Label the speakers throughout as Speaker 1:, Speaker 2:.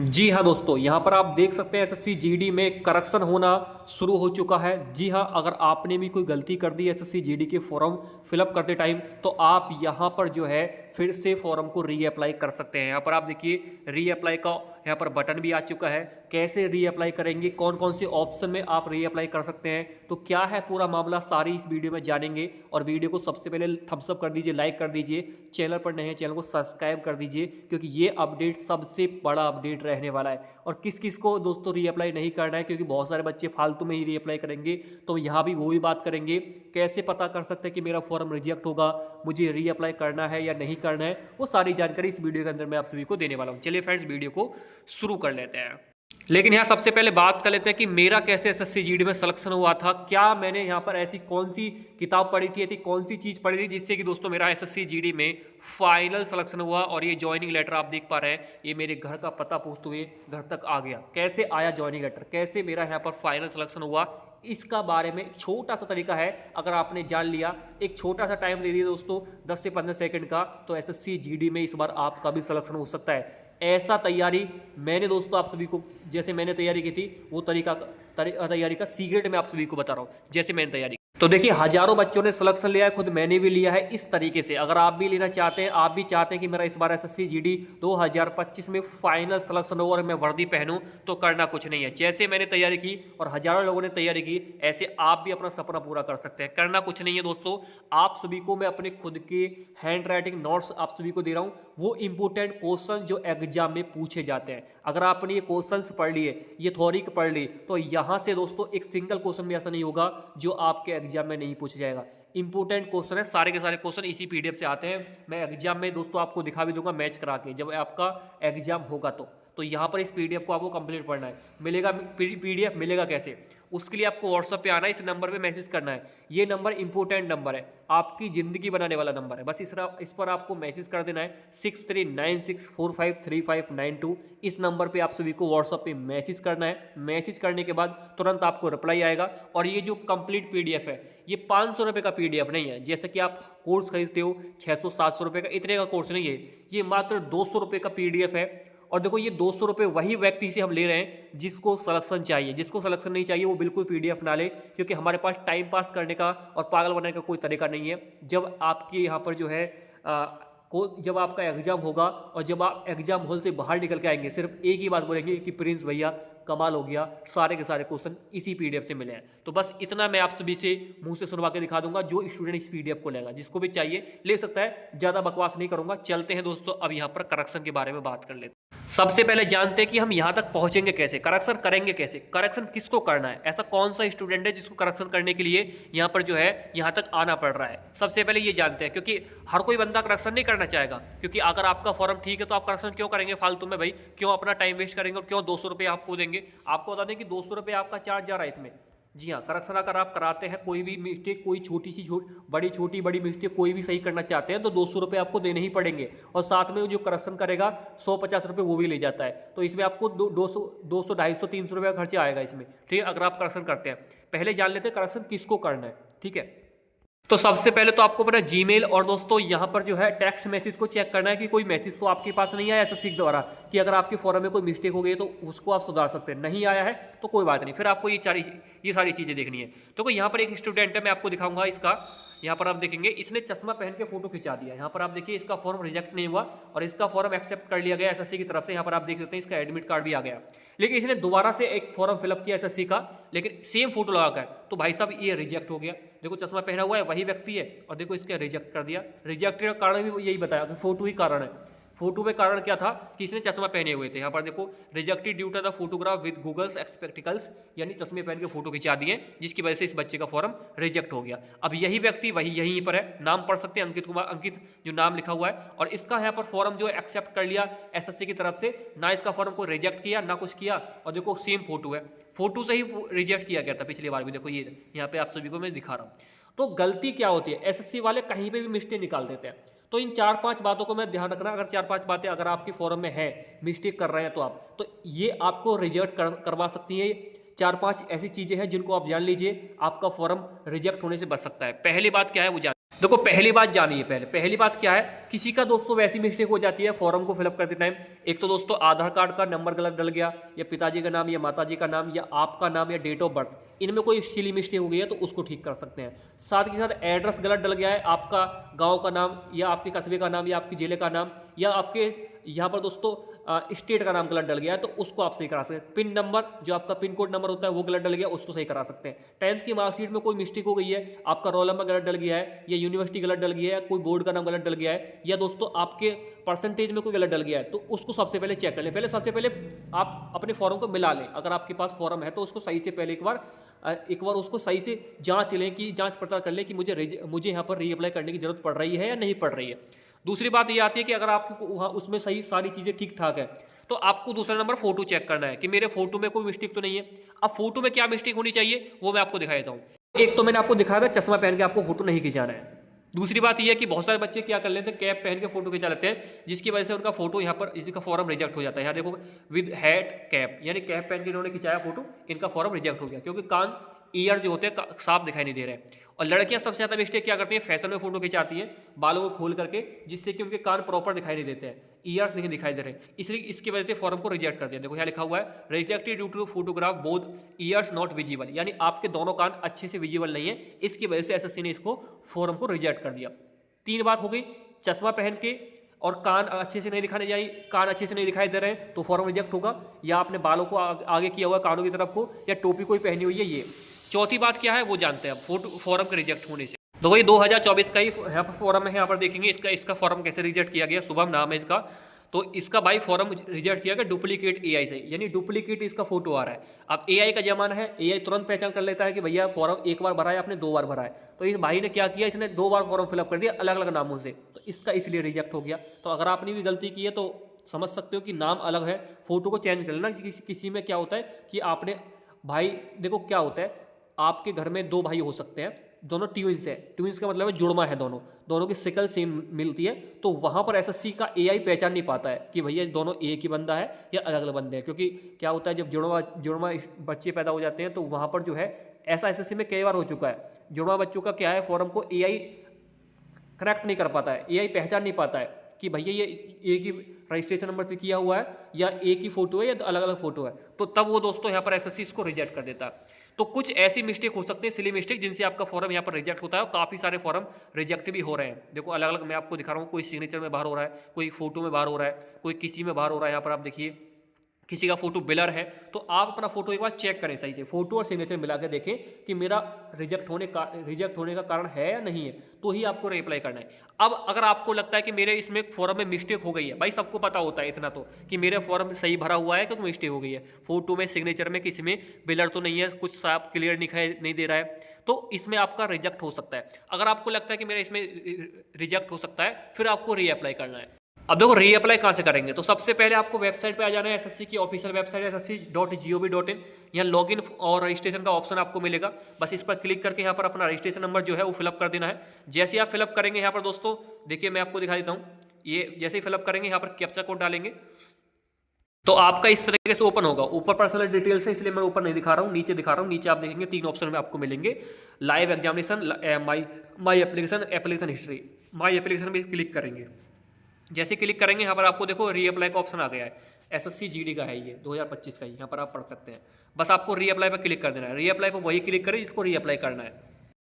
Speaker 1: जी हाँ दोस्तों, यहाँ पर आप देख सकते हैं एसएससी जीडी में करेक्शन होना शुरू हो चुका है। जी हाँ, अगर आपने भी कोई गलती कर दी एसएससी जीडी के फॉर्म फिलअप करते टाइम, तो आप यहाँ पर जो है फिर से फॉर्म को रीअप्लाई कर सकते हैं। यहाँ पर आप देखिए रीअप्लाई का यहाँ पर बटन भी आ चुका है। कैसे रीअप्लाई करेंगे, कौन कौन से ऑप्शन में आप रीअप्लाई कर सकते हैं, तो क्या है पूरा मामला, सारी इस वीडियो में जानेंगे। और वीडियो को सबसे पहले थम्स अप कर दीजिए, लाइक कर दीजिए, चैनल पर नए हैं चैनल को सब्सक्राइब कर दीजिए, क्योंकि ये अपडेट सबसे बड़ा अपडेट रहने वाला है। और किस किस को दोस्तों रीअप्लाई नहीं करना है, क्योंकि बहुत सारे बच्चे फालतू में ही रीअप्लाई करेंगे, तो यहाँ भी वो भी बात करेंगे। कैसे पता कर सकते हैं कि मेरा फॉर्म रिजेक्ट होगा, मुझे रीअप्लाई करना है या नहीं करना है, वो सारी जानकारी इस वीडियो के अंदर मैं आप सभी को देने वाला हूँ। चलिए फ्रेंड्स, वीडियो को शुरू कर लेते हैं। लेकिन यहाँ सबसे पहले बात कर लेते हैं कि मेरा कैसे एसएससी जीडी में सिलेक्शन हुआ था। क्या मैंने यहाँ पर ऐसी कौन सी किताब पढ़ी थी, ऐसी कौन सी चीज़ पढ़ी थी जिससे कि दोस्तों मेरा एसएससी जीडी में फाइनल सिलेक्शन हुआ। और ये ज्वाइनिंग लेटर आप देख पा रहे हैं, ये मेरे घर का पता पूछते हुए घर तक आ गया। कैसे आया ज्वाइनिंग लेटर, कैसे मेरा यहाँ पर फाइनल सिलेक्शन हुआ, इसका बारे में एक छोटा सा तरीका है। अगर आपने जान लिया, एक छोटा सा टाइम दे दिया दोस्तों 10 से 15 सेकंड का, तो एसएससी जीडी में इस बार आपका भी सिलेक्शन हो सकता है। ऐसा तैयारी मैंने दोस्तों आप सभी को, जैसे मैंने तैयारी की थी वो तैयारी का सीक्रेट मैं आप सभी को बता रहा हूँ, जैसे मैंने तैयारी। तो देखिए, हजारों बच्चों ने सिलेक्शन लिया है, खुद मैंने भी लिया है इस तरीके से। अगर आप भी लेना चाहते हैं, आप भी चाहते हैं कि मेरा इस बार एसएससी जीडी 2025 में फाइनल सिलेक्शन हो और मैं वर्दी पहनूं, तो करना कुछ नहीं है। जैसे मैंने तैयारी की और हजारों लोगों ने तैयारी की, ऐसे आप भी अपना सपना पूरा कर सकते हैं। करना कुछ नहीं है दोस्तों, आप सभी को मैं अपने खुद के हैंड राइटिंग नोट्स आप सभी को दे रहा हूँ, वो इंपोर्टेंट क्वेश्चन जो एग्जाम में पूछे जाते हैं। अगर आपने ये क्वेश्चंस पढ़ लिए, ये थ्योरी पढ़ ली, तो यहाँ से दोस्तों एक सिंगल क्वेश्चन भी ऐसा नहीं होगा जो आपके एग्जाम में नहीं पूछा जाएगा। इंपोर्टेंट क्वेश्चन है, सारे के सारे क्वेश्चन इसी पीडीएफ से आते हैं। मैं एग्जाम में दोस्तों आपको दिखा भी दूंगा मैच करा के, जब आपका एग्जाम होगा तो यहाँ पर इस पीडीएफ को आपको कंप्लीट पढ़ना है। मिलेगा पीडीएफ मिलेगा कैसे, उसके लिए आपको व्हाट्सएप पे आना है, इस नंबर पे मैसेज करना है। ये नंबर इंपोर्टेंट नंबर है, आपकी ज़िंदगी बनाने वाला नंबर है। बस इस पर आपको मैसेज कर देना है 6396453592। इस नंबर पे आप सभी को व्हाट्सएप पे मैसेज करना है। मैसेज करने के बाद तुरंत आपको रिप्लाई आएगा। और ये जो कंप्लीट पीडीएफ है, ये 500 रुपये का पीडीएफ नहीं है, जैसे कि आप कोर्स खरीदते हो 600-700 रुपये का, इतने का कोर्स नहीं है। ये मात्र 200 रुपये का पीडीएफ है। और देखो, ये 200 रुपये वही व्यक्ति से हम ले रहे हैं जिसको सिलेक्शन चाहिए। जिसको सिलेक्शन नहीं चाहिए वो बिल्कुल पीडीएफ ना ले, क्योंकि हमारे पास टाइम पास करने का और पागल बनाने का कोई तरीका नहीं है। जब आपके यहाँ पर जो है जब आपका एग्जाम होगा और जब आप एग्जाम हॉल से बाहर निकल के आएंगे, सिर्फ एक ही बात बोलेंगे कि प्रिंस भैया कमाल हो गया, सारे के सारे क्वेश्चन इसी पीडीएफ से मिले हैं। तो बस इतना मैं आप सभी से मुंह से सुनवा के दिखा दूंगा। जो स्टूडेंट इस पीडीएफ को लेगा, जिसको भी चाहिए ले सकता है, ज़्यादा बकवास नहीं करूंगा। चलते हैं दोस्तों, अब यहाँ पर करेक्शन के बारे में बात कर लेते हैं। सबसे पहले जानते हैं कि हम यहाँ तक पहुंचेंगे कैसे, करेक्शन करेंगे कैसे, करेक्शन किसको करना है। ऐसा कौन सा स्टूडेंट है जिसको करेक्शन करने के लिए यहाँ पर जो है यहाँ तक आना पड़ रहा है। सबसे पहले ये जानते हैं, क्योंकि हर कोई बंदा करेक्शन नहीं करना चाहेगा। क्योंकि अगर आपका फॉर्म ठीक है तो आप करेक्शन क्यों करेंगे फालतू में भाई, क्यों अपना टाइम वेस्ट करेंगे और क्यों 200 रुपये आपको देंगे। आपको बता दें कि 200 रुपये आपका चार्ज जा रहा है इसमें। जी हाँ, करेक्शन अगर आप कराते हैं, कोई भी मिस्टेक, कोई छोटी बड़ी मिस्टेक कोई भी सही करना चाहते हैं, तो 200 रुपये आपको देने ही पड़ेंगे। और साथ में जो करेक्शन करेगा 150 रुपये वो भी ले जाता है। तो इसमें आपको 200 250 300 रुपये का खर्चा आएगा इसमें, ठीक है, अगर आप करेक्शन करते हैं। पहले जान लेते हैं करेक्शन किसको करना है, ठीक है। तो सबसे पहले तो आपको पता जीमेल और दोस्तों यहाँ पर जो है टेक्स्ट मैसेज को चेक करना है कि कोई मैसेज तो आपके पास नहीं आया एसएससी द्वारा, कि अगर आपके फॉर्म में कोई मिस्टेक हो गई तो उसको आप सुधार सकते हैं। नहीं आया है तो कोई बात नहीं, फिर आपको ये सारी चीज़ें देखनी है। तो यहाँ पर एक स्टूडेंट है, मैं आपको दिखाऊंगा इसका। यहाँ पर आप देखेंगे इसने चश्मा पहन के फोटो खिंचा दिया। यहाँ पर आप देखिए इसका फॉर्म रिजेक्ट नहीं हुआ और इसका फॉर्म एक्सेप्ट कर लिया गया एसएससी की तरफ से। यहाँ पर आप देख सकते हैं इसका एडमिट कार्ड भी आ गया। लेकिन इसने दोबारा से एक फॉर्म फिलअप किया एसएससी का, लेकिन सेम फोटो लगाकर, तो भाई साहब ये रिजेक्ट हो गया। देखो चश्मा पहना हुआ है वही व्यक्ति है और देखो इसका रिजेक्ट कर दिया। रिजेक्ट का कारण भी यही बताया कि फोटो ही कारण है। फोटो में कारण क्या था कि इसने चश्मा पहने हुए थे। यहाँ पर देखो rejected due to the photograph with goggles spectacles, यानी चश्मे पहन के फोटो खिंचा दिए, जिसकी वजह से इस बच्चे का फॉर्म रिजेक्ट हो गया। अब यही व्यक्ति वही यहीं पर है, नाम पढ़ सकते हैं अंकित कुमार, अंकित जो नाम लिखा हुआ है। और इसका यहाँ पर फॉर्म जो एक्सेप्ट कर लिया एसएससी की तरफ से, ना इसका फॉर्म को रिजेक्ट किया ना कुछ किया। और देखो सेम फोटो है, फोटो से ही रिजेक्ट किया गया था पिछली बार भी। देखो ये यहाँ पे आप सभी को मैं दिखा रहा हूँ। तो गलती क्या होती है, एसएससी वाले कहीं पे भी मिस्टेक निकाल देते हैं। तो इन 4-5 बातों को मैं ध्यान रखना। अगर 4-5 बातें अगर आपके फॉर्म में है, मिस्टेक कर रहे हैं, तो ये आपको रिजेक्ट करवा सकती है। 4-5 ऐसी चीजें हैं जिनको आप जान लीजिए, आपका फॉर्म रिजेक्ट होने से बच सकता है। पहली बात क्या है वो जान, देखो पहली बात जानिए, पहली बात क्या है, किसी का दोस्तों वैसी मिस्टेक हो जाती है फॉर्म को फिलअप करते टाइम। एक तो दोस्तों आधार कार्ड का नंबर गलत डल गया, या पिताजी का नाम या माताजी का नाम या आपका नाम या डेट ऑफ बर्थ, इनमें कोई सिली मिस्टेक हो गई है तो उसको ठीक कर सकते हैं। साथ के साथ एड्रेस गलत डल गया है, आपका गाँव का नाम या आपके कस्बे का नाम या आपके जिले का नाम या आपके यहाँ पर दोस्तों स्टेट का नाम गलत डल गया है तो उसको आप सही करा सकते हैं। पिन नंबर जो आपका पिन कोड नंबर होता है वो गलत डल गया, उसको सही करा सकते हैं। 10th की मार्कशीट में कोई मिस्टेक हो गई है, आपका रोल नंबर गलत डल गया है या यूनिवर्सिटी गलत डल गया है, कोई बोर्ड का नाम गलत डल गया है या दोस्तों आपके परसेंटेज में कोई गलत डल गया है, तो उसको सबसे पहले चेक कर लें। सबसे पहले आप अपने फॉर्म को मिला लें। अगर आपके पास फॉर्म है तो उसको सही से पहले एक बार उसको सही से जांच लें, कि जांच पड़ताल कर लें कि मुझे यहाँ पर रीअप्लाई करने की जरूरत पड़ रही है या नहीं पड़ रही है। दूसरी बात ये आती है कि अगर आपको वहाँ उसमें सही सारी चीज़ें ठीक ठाक है तो आपको दूसरा नंबर फोटो चेक करना है कि मेरे फोटो में कोई मिस्टेक तो नहीं है। अब फोटो में क्या मिस्टेक होनी चाहिए वो मैं आपको दिखा देता हूँ। एक तो मैंने आपको दिखाया था चश्मा पहन के आपको फोटो नहीं खिंचाना है। दूसरी बात यह है कि बहुत सारे बच्चे क्या कर लेते हैं, कैप पहन के फोटो खिंचा लेते हैं, जिसकी वजह से उनका फोटो यहाँ पर इसी का फॉर्म रिजेक्ट हो जाता है। यहाँ देखो विद हैट कैप, यानी कैप पहन के इन्होंने खिंचाया फोटो, इनका फॉर्म रिजेक्ट हो गया क्योंकि कान ईयर जो होते हैं साफ दिखाई नहीं दे रहे हैं। और लड़कियां सबसे ज़्यादा मिस्टेक क्या करती हैं, फैशन में फोटो खिंचाती हैं बालों को खोल करके, जिससे कि उनके कान प्रॉपर दिखाई नहीं देते हैं, ईयर नहीं दिखाई दे रहे, इसलिए इसकी वजह से फॉर्म को रिजेक्ट कर दिया। देखो यहाँ लिखा हुआ है rejected due to photograph both ears not visible, यानी आपके दोनों कान अच्छे से विजिबल नहीं है, इसकी वजह से एसएससी ने इसको फॉर्म को रिजेक्ट कर दिया। 3 बात हो गई, चश्मा पहन के और कान अच्छे से नहीं दिखाने जाए, कान अच्छे से नहीं दिखाई दे रहे हैं तो फॉर्म रिजेक्ट होगा, या आपने बालों को आगे किया हुआ कानों की तरफ को, या टोपी कोई पहनी हुई है ये। चौथी बात क्या है वो जानते हैं फोटो फॉर्म के रिजेक्ट होने से। तो ये 2024 का ही यहाँ पर फॉर्म है, यहाँ पर देखेंगे इसका फॉर्म कैसे रिजेक्ट किया गया। शुभम नाम है इसका, तो इसका भाई फॉर्म रिजेक्ट किया गया डुप्लीकेट एआई से, यानी डुप्लीकेट इसका फोटो आ रहा है। अब एआई का जमाना है, एआई तुरंत पहचान कर लेता है कि भैया फॉर्म एक बार भरा है आपने, 2 बार भरा है। तो इस भाई ने क्या किया, इसने 2 बार फॉर्म फिलअप कर दिया अलग अलग नामों से, तो इसका इसलिए रिजेक्ट हो गया। तो अगर आपने भी गलती की है तो समझ सकते हो कि नाम अलग है, फोटो को चेंज कर लेना। किसी में क्या होता है कि आपने भाई देखो क्या होता है, आपके घर में 2 भाई हो सकते हैं, दोनों ट्विंस है, ट्विंस का मतलब है जुड़वा है, दोनों की शक्ल सेम मिलती है, तो वहाँ पर एसएससी का एआई पहचान नहीं पाता है कि भैया दोनों एक ही बंदा है या अलग अलग बंदे हैं। क्योंकि क्या होता है जब जुड़वा बच्चे पैदा हो जाते हैं तो वहाँ पर जो है, ऐसा एसएससी में कई बार हो चुका है, जुड़वा बच्चों का क्या है फॉर्म को एआई करेक्ट नहीं कर पाता है, एआई पहचान नहीं पाता है कि भैया ये एक ही रजिस्ट्रेशन नंबर से किया हुआ है या एक ही फोटो है या अलग अलग फोटो है, तो तब वो दोस्तों यहाँ पर एसएससी इसको रिजेक्ट कर देता है। तो कुछ ऐसी मिस्टेक हो सकती है, सिली मिस्टेक, जिनसे आपका फॉर्म यहाँ पर रिजेक्ट होता है, और काफ़ी सारे फॉर्म रिजेक्ट भी हो रहे हैं। देखो अलग अलग मैं आपको दिखा रहा हूँ, कोई सिग्नेचर में बाहर हो रहा है, कोई फोटो में बाहर हो रहा है, कोई किसी में बाहर हो रहा है। यहाँ पर आप देखिए किसी का फोटो ब्लर है, तो आप अपना फोटो एक बार चेक करें सही से, फोटो और सिग्नेचर मिला के देखें कि मेरा रिजेक्ट होने का कारण है या नहीं है, तो ही आपको रिप्लाई करना है। अब अगर आपको लगता है कि मेरे इसमें फॉर्म में मिस्टेक हो गई है, भाई सबको पता होता है इतना तो कि मेरे फॉर्म सही भरा हुआ है कि मिस्टेक हो गई है, फोटो में सिग्नेचर में किसी में ब्लर तो नहीं है, कुछ साफ क्लियर नहीं दे रहा है, तो इसमें आपका रिजेक्ट हो सकता है। अगर आपको लगता है कि मेरा इसमें रिजेक्ट हो सकता है, फिर आपको रीअप्लाई करना है। अब देखो रीअप्लाई कहाँ से करेंगे, तो सबसे पहले आपको वेबसाइट पे आ जाना है, एसएससी की ऑफिशियल वेबसाइट ssc.gov.in। यहाँ लॉगिन और रजिस्ट्रेशन का ऑप्शन आपको मिलेगा, बस इस पर क्लिक करके यहाँ पर अपना रजिस्ट्रेशन नंबर जो है वो फिलअप कर देना है। जैसे आप फिलअप करेंगे यहाँ पर दोस्तों देखिए मैं आपको दिखा देता हूँ, ये जैसे ही फिलअप करेंगे यहाँ पर कैप्चा कोड डालेंगे तो आपका इस तरीके से ओपन होगा। ऊपर पर्सनल डिटेल्स है इसलिए मैं ऊपर नहीं दिखा रहा हूँ, नीचे दिखा रहा हूँ। नीचे आप देखेंगे 3 ऑप्शन में आपको मिलेंगे, live examination, my application history. My application में क्लिक करेंगे, जैसे क्लिक करेंगे यहाँ पर आपको देखो रीअप्लाई का ऑप्शन आ गया है, एसएससी जीडी का है ये 2025 का ही, यहाँ पर आप पढ़ सकते हैं। बस आपको रीअप्लाई पर क्लिक कर देना है, रीअप्लाई पर वही क्लिक करें जिसको रीअप्लाई करना है।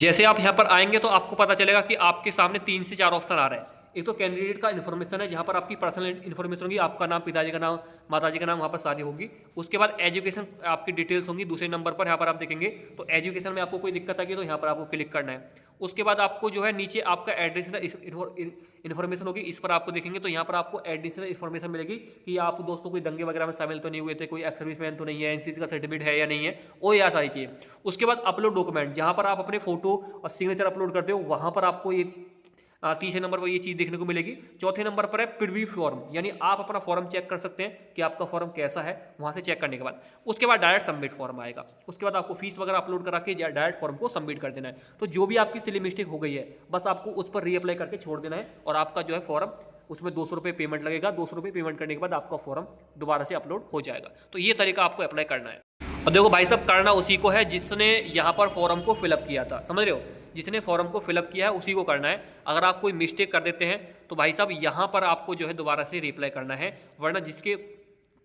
Speaker 1: जैसे आप यहाँ पर आएंगे तो आपको पता चलेगा कि आपके सामने 3 से 4 ऑप्शन आ रहे हैं। एक तो कैंडिडेट का इन्फॉर्मेशन है, जहाँ पर आपकी पर्सनल इन्फॉर्मेशन होगी, आपका नाम, पिताजी का नाम, माताजी का नाम, वहाँ पर शादी होगी। उसके बाद एजुकेशन आपकी डिटेल्स होंगी दूसरे नंबर पर, यहाँ पर आप देखेंगे तो एजुकेशन में आपको कोई दिक्कत आएगी तो यहाँ पर आपको क्लिक करना है। उसके बाद आपको जो है नीचे आपका एड्रेस इन्फॉर्मेशन होगी, इस पर आपको देखेंगे तो यहाँ पर आपको एडिशनल इन्फॉर्मेशन मिलेगी कि आप दोस्तों कोई दंगे वगैरह में शामिल तो नहीं हुए थे, कोई एक्स सर्विसमैन तो नहीं है, एनसीसी का सर्टिफिकेट है या नहीं है, वो या सारी चीज़ें। उसके बाद अपलोड डॉक्यूमेंट, जहाँ पर आप अपने फोटो और सिग्नेचर अपलोड करते हो, वहाँ पर आपको ये तीसरे नंबर पर ये चीज़ देखने को मिलेगी। चौथे नंबर पर है प्रीव्यू फॉर्म, यानी आप अपना फॉर्म चेक कर सकते हैं कि आपका फॉर्म कैसा है वहाँ से चेक करने के बाद। उसके बाद डायरेक्ट सबमिट फॉर्म आएगा, उसके बाद आपको फीस वगैरह अपलोड करा के डायरेक्ट फॉर्म को सबमिट कर देना है। तो जो भी आपकी सिली मिस्टेक हो गई है बस आपको उस पर रीअप्लाई करके छोड़ देना है, और आपका जो है फॉर्म उसमें 200 रुपये पेमेंट लगेगा, 200 रुपये पेमेंट करने के बाद आपका फॉर्म दोबारा से अपलोड हो जाएगा। तो ये तरीका आपको अप्लाई करना है। और देखो भाई साहब, करना उसी को है जिसने यहाँ पर फॉर्म को फिलअप किया था, समझ रहे हो। जिसने फॉर्म को फिलअप किया है उसी को करना है। अगर आप कोई मिस्टेक कर देते हैं तो भाई साहब यहाँ पर आपको जो है दोबारा से रिप्लाई करना है, वरना जिसके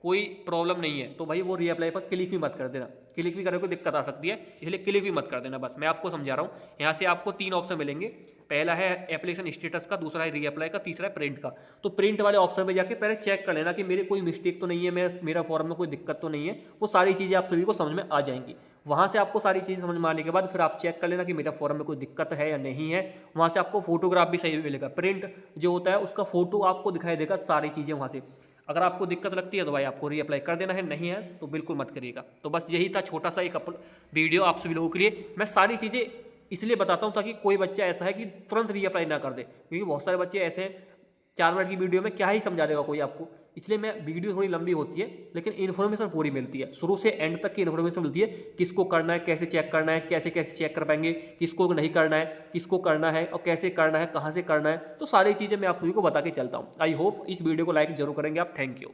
Speaker 1: कोई प्रॉब्लम नहीं है तो भाई वो रीअप्लाई पर क्लिक भी मत कर देना। क्लिक भी करने को दिक्कत आ सकती है, इसलिए क्लिक भी मत कर देना। बस मैं आपको समझा रहा हूँ। यहाँ से आपको 3 ऑप्शन मिलेंगे। पहला है एप्लीकेशन स्टेटस का, दूसरा है रीअप्लाई का, तीसरा है प्रिंट का। तो प्रिंट वाले ऑप्शन पे जाके पहले चेक कर लेना कि मेरे कोई मिस्टेक तो नहीं है, मेरा फॉर्म में कोई दिक्कत तो नहीं है। वो सारी चीज़ें आप सभी को समझ में आ जाएंगी। वहाँ से आपको सारी चीज़ें समझ में आने के बाद फिर आप चेक कर लेना कि मेरा फॉर्म में कोई दिक्कत है या नहीं है। वहाँ से आपको फोटोग्राफ भी सही मिलेगा। प्रिंट जो होता है उसका फोटो आपको दिखाई देगा, सारी चीज़ें वहाँ से। अगर आपको दिक्कत लगती है तो भाई आपको रीअप्लाई कर देना है, नहीं है तो बिल्कुल मत करिएगा। तो बस यही था छोटा सा एक वीडियो आप सभी लोगों के लिए। मैं सारी चीज़ें इसलिए बताता हूँ ताकि कोई बच्चा ऐसा है कि तुरंत रीअप्लाई ना कर दे, क्योंकि बहुत सारे बच्चे ऐसे हैं 4 मिनट की वीडियो में क्या ही समझा देगा कोई आपको। इसलिए मैं वीडियो थोड़ी लंबी होती है लेकिन इन्फॉर्मेशन पूरी मिलती है, शुरू से एंड तक की इन्फॉर्मेशन मिलती है। किसको करना है, कैसे चेक करना है, कैसे कैसे चेक कर पाएंगे, किसको नहीं करना है, किसको करना है और कैसे करना है, कहाँ से करना है, तो सारी चीज़ें मैं आप सभी को बता के चलता हूँ। आई होप इस वीडियो को लाइक जरूर करेंगे आप। Thank you.